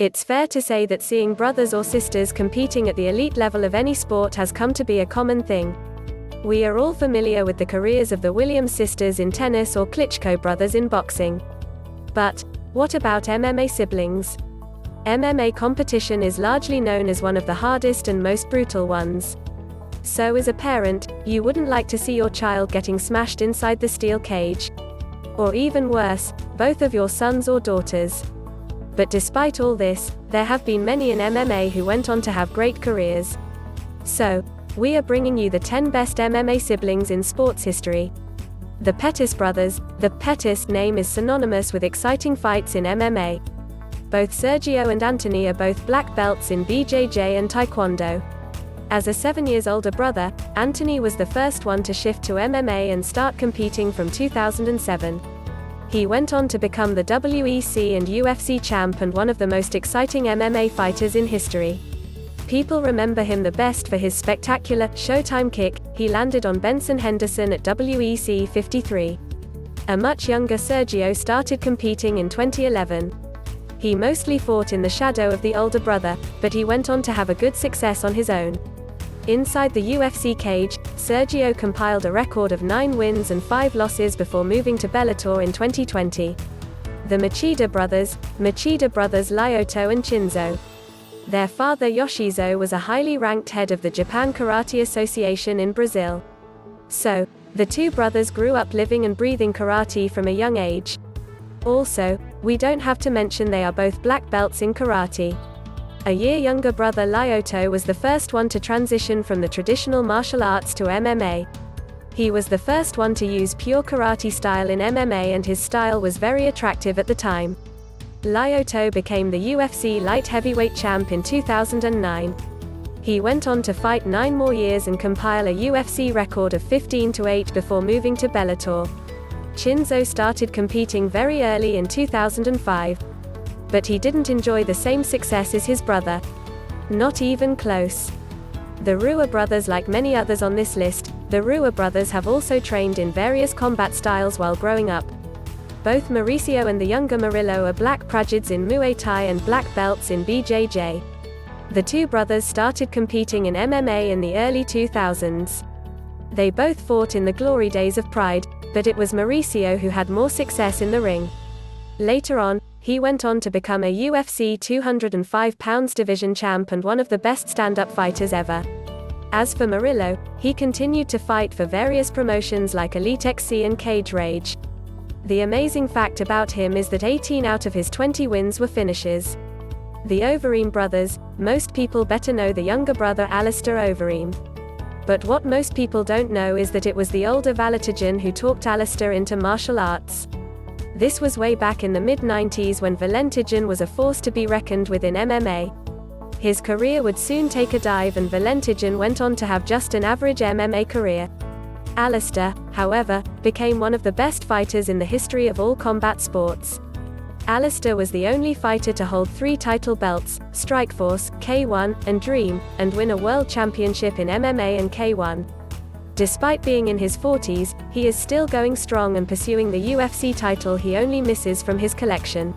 It's fair to say that seeing brothers or sisters competing at the elite level of any sport has come to be a common thing. We are all familiar with the careers of the Williams sisters in tennis or Klitschko brothers in boxing. But what about MMA siblings? MMA competition is largely known as one of the hardest and most brutal ones. So as a parent, you wouldn't like to see your child getting smashed inside the steel cage. Or even worse, both of your sons or daughters. But despite all this, there have been many in MMA who went on to have great careers. So, we are bringing you the 10 best MMA siblings in sports history. The Pettis brothers. The Pettis name is synonymous with exciting fights in MMA. Both Sergio and Anthony are both black belts in BJJ and Taekwondo. As a 7 years older brother, Anthony was the first one to shift to MMA and start competing from 2007. He went on to become the WEC and UFC champ and one of the most exciting MMA fighters in history. People remember him the best for his spectacular Showtime kick he landed on Benson Henderson at WEC 53. A much younger Sergio started competing in 2011. He mostly fought in the shadow of the older brother, but he went on to have a good success on his own. Inside the UFC cage, Sergio compiled a record of 9 wins and 5 losses before moving to Bellator in 2020. The Machida brothers Lyoto and Shinzo. Their father Yoshizo was a highly ranked head of the Japan Karate Association in Brazil. So, the two brothers grew up living and breathing karate from a young age. Also, we don't have to mention they are both black belts in karate. A year younger brother Lyoto was the first one to transition from the traditional martial arts to MMA. He was the first one to use pure karate style in MMA and his style was very attractive at the time. Lyoto became the UFC light heavyweight champ in 2009. He went on to fight 9 more years and compile a UFC record of 15-8 before moving to Bellator. Shinzo started competing very early in 2005. But he didn't enjoy the same success as his brother. Not even close. The Rua brothers, like many others on this list, the Rua brothers have also trained in various combat styles while growing up. Both Mauricio and the younger Murillo are black prajids in Muay Thai and black belts in BJJ. The two brothers started competing in MMA in the early 2000s. They both fought in the glory days of Pride, but it was Mauricio who had more success in the ring. Later on, he went on to become a UFC 205 pounds division champ and one of the best stand-up fighters ever. As for Murillo, he continued to fight for various promotions like Elite XC and Cage Rage. The amazing fact about him is that 18 out of his 20 wins were finishes. The Overeem brothers. Most people better know the younger brother Alistair Overeem. But what most people don't know is that it was the older Valentijan who talked Alistair into martial arts. This was way back in the mid-90s when Valentijan was a force to be reckoned with in MMA. His career would soon take a dive and Valentijan went on to have just an average MMA career. Alistair, however, became one of the best fighters in the history of all combat sports. Alistair was the only fighter to hold 3 title belts, Strikeforce, K1, and Dream, and win a world championship in MMA and K1. Despite being in his 40s, he is still going strong and pursuing the UFC title he only misses from his collection.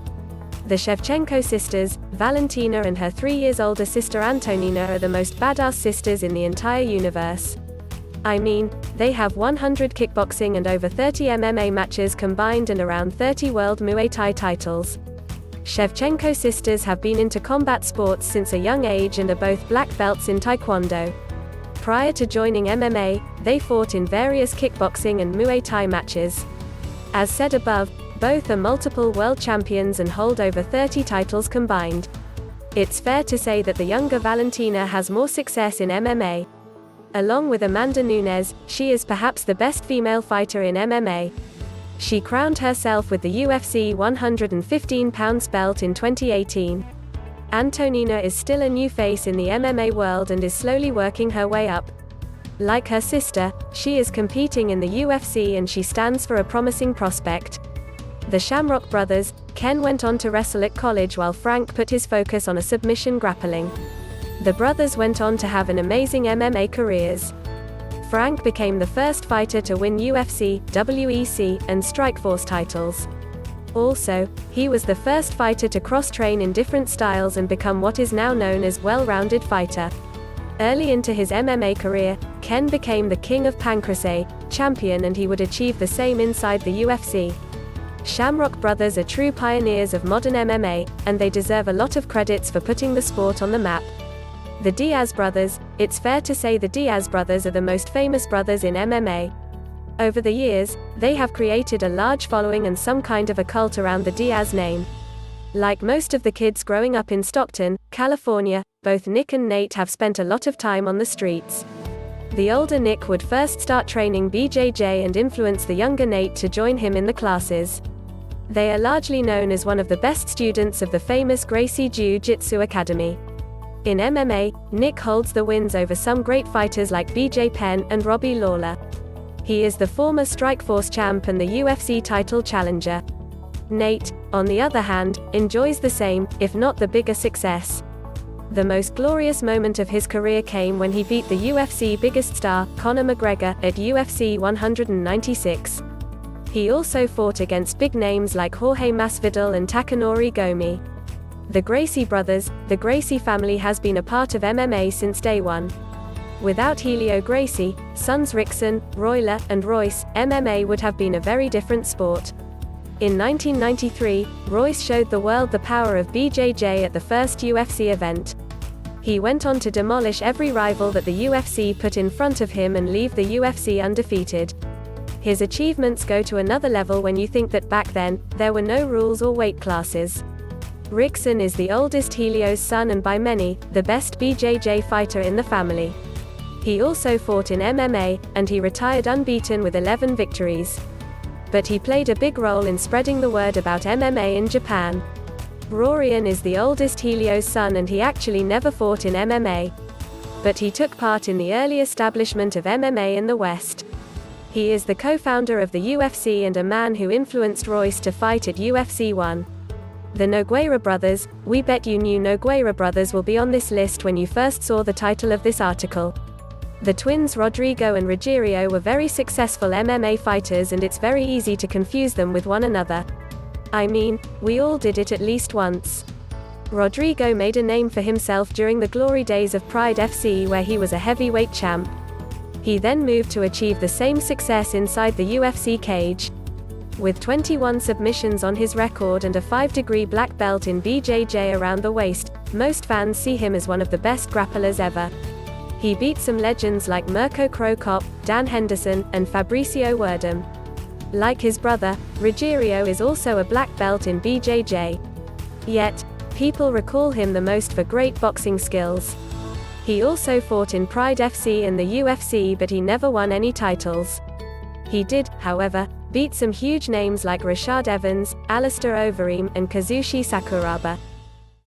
The Shevchenko sisters, Valentina and her 3 years older sister Antonina, are the most badass sisters in the entire universe. I mean, they have 100 kickboxing and over 30 MMA matches combined and around 30 world Muay Thai titles. Shevchenko sisters have been into combat sports since a young age and are both black belts in Taekwondo. Prior to joining MMA, they fought in various kickboxing and Muay Thai matches. As said above, both are multiple world champions and hold over 30 titles combined. It's fair to say that the younger Valentina has more success in MMA. Along with Amanda Nunes, she is perhaps the best female fighter in MMA. She crowned herself with the UFC 115 pounds belt in 2018. Antonina is still a new face in the MMA world and is slowly working her way up. Like her sister, she is competing in the UFC and she stands for a promising prospect. The Shamrock brothers. Ken went on to wrestle at college while Frank put his focus on a submission grappling. The brothers went on to have an amazing MMA careers. Frank became the first fighter to win UFC, WEC, and Strikeforce titles. Also, he was the first fighter to cross-train in different styles and become what is now known as well-rounded fighter. Early into his MMA career, Ken became the King of Pancrase champion, and he would achieve the same inside the UFC. Shamrock brothers are true pioneers of modern MMA, and they deserve a lot of credits for putting the sport on the map. The Diaz brothers, it's fair to say the Diaz brothers are the most famous brothers in MMA. Over the years, they have created a large following and some kind of a cult around the Diaz name. Like most of the kids growing up in Stockton, California, both Nick and Nate have spent a lot of time on the streets. The older Nick would first start training BJJ and influence the younger Nate to join him in the classes. They are largely known as one of the best students of the famous Gracie Jiu-Jitsu Academy. In MMA, Nick holds the wins over some great fighters like BJ Penn and Robbie Lawler. He is the former Strikeforce champ and the UFC title challenger. Nate, on the other hand, enjoys the same, if not the bigger success. The most glorious moment of his career came when he beat the UFC biggest star, Conor McGregor, at UFC 196. He also fought against big names like Jorge Masvidal and Takanori Gomi. The Gracie brothers, the Gracie family has been a part of MMA since day one. Without Helio Gracie, sons Rickson, Royler, and Royce, MMA would have been a very different sport. In 1993, Royce showed the world the power of BJJ at the first UFC event. He went on to demolish every rival that the UFC put in front of him and leave the UFC undefeated. His achievements go to another level when you think that back then, there were no rules or weight classes. Rickson is the oldest Helio's son and by many, the best BJJ fighter in the family. He also fought in MMA, and he retired unbeaten with 11 victories. But he played a big role in spreading the word about MMA in Japan. Rorion is the oldest Helio's son and he actually never fought in MMA. But he took part in the early establishment of MMA in the West. He is the co-founder of the UFC and a man who influenced Royce to fight at UFC 1. The Nogueira brothers, we bet you knew Nogueira brothers will be on this list when you first saw the title of this article. The twins Rodrigo and Rogerio were very successful MMA fighters and it's very easy to confuse them with one another. I mean, we all did it at least once. Rodrigo made a name for himself during the glory days of Pride FC where he was a heavyweight champ. He then moved to achieve the same success inside the UFC cage. With 21 submissions on his record and a 5-degree black belt in BJJ around the waist, most fans see him as one of the best grapplers ever. He beat some legends like Mirko Cro Cop, Dan Henderson, and Fabricio Werdum. Like his brother, Rogerio is also a black belt in BJJ. Yet, people recall him the most for great boxing skills. He also fought in Pride FC and the UFC but he never won any titles. He did, however, beat some huge names like Rashad Evans, Alistair Overeem, and Kazushi Sakuraba.